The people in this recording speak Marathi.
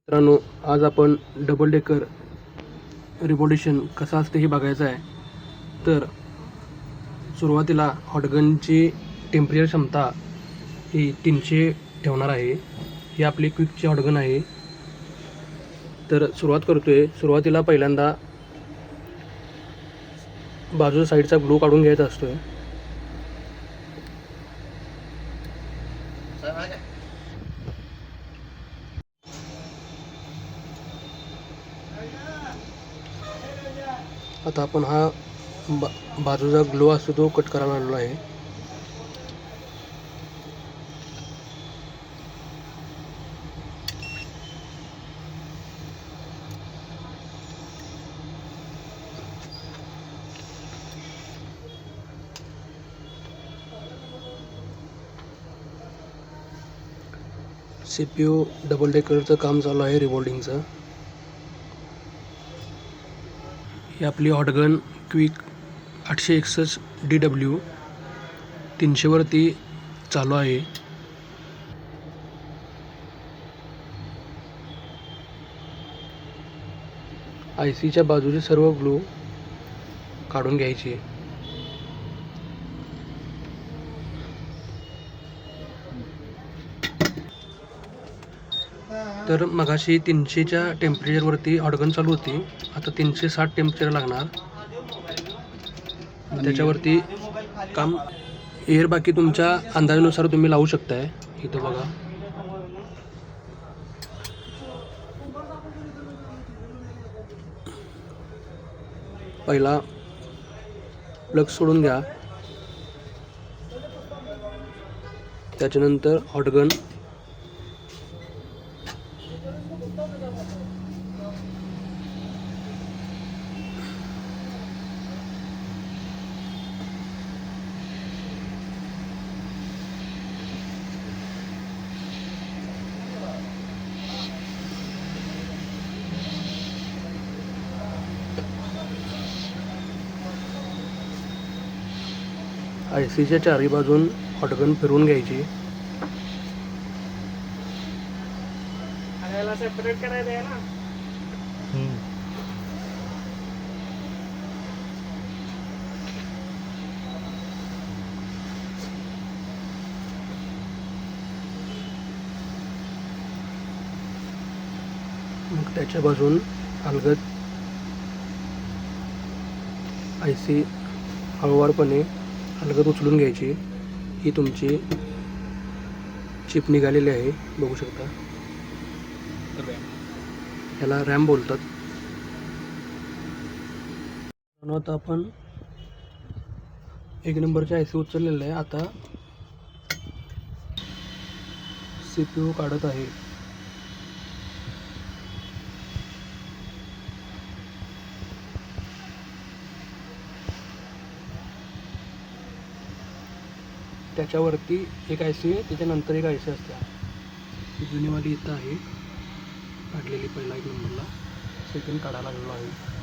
मित्रांनो, आज आपण डबल डेकर रिव्होल्यूशन कसं असते हे बघायचं आहे. तर सुरुवातीला हॉटगनची टेम्परेचर क्षमता ही 300 ठेवणार आहे. ही आपली क्विकची हॉटगन आहे. तर सुरुवातीला पहिल्यांदा बाजूच्या साईडचा ग्लू काढून घ्यायचा असतो. आता आपण हा बाजूचा ग्लो असतो तो कट करायला आलेला आहे. CPU डबल डेकरचं काम चालू आहे रिव्होल्डिंगचं. ही आपली हॉटगन क्विक 861 DW 300 वरती चालू आहे. ICच्या बाजूचे सर्व ग्लू काढून घ्यायचे. तर मगाशी 300च्या टेम्परेचरवरती हॉटगन चालू होती. आता 360 टेम्परेचर लागणार. त्याच्यावरती काम एअर बाकी तुमच्या अंदाजानुसार तुम्ही लावू शकताय. इथं बघा, पहिला प्लग सोडून घ्या. त्याच्यानंतर हॉटगन ICच्या चारी बाजून हॉटगन फिरवून घ्यायची. सेपरेट करायचं आहे ना. मग त्याच्या बाजून अलगद IC हळूवारपणे अलगद उचलून घ्यायची. ही तुमची चिप निघालेली आहे, बघू शकता. ह्याला रॅम बोलतात. आता आपण 1 नंबरच्या IC उचललेलं आहे. आता CPU काढत आहे. त्याच्यावरती एक IC आहे, त्याच्यानंतर एक IC असते. ही जुनीवाली इथं आहे काढलेली. पहिला 1 नंबरला, सेकंड काढायला लागलेलो आहे.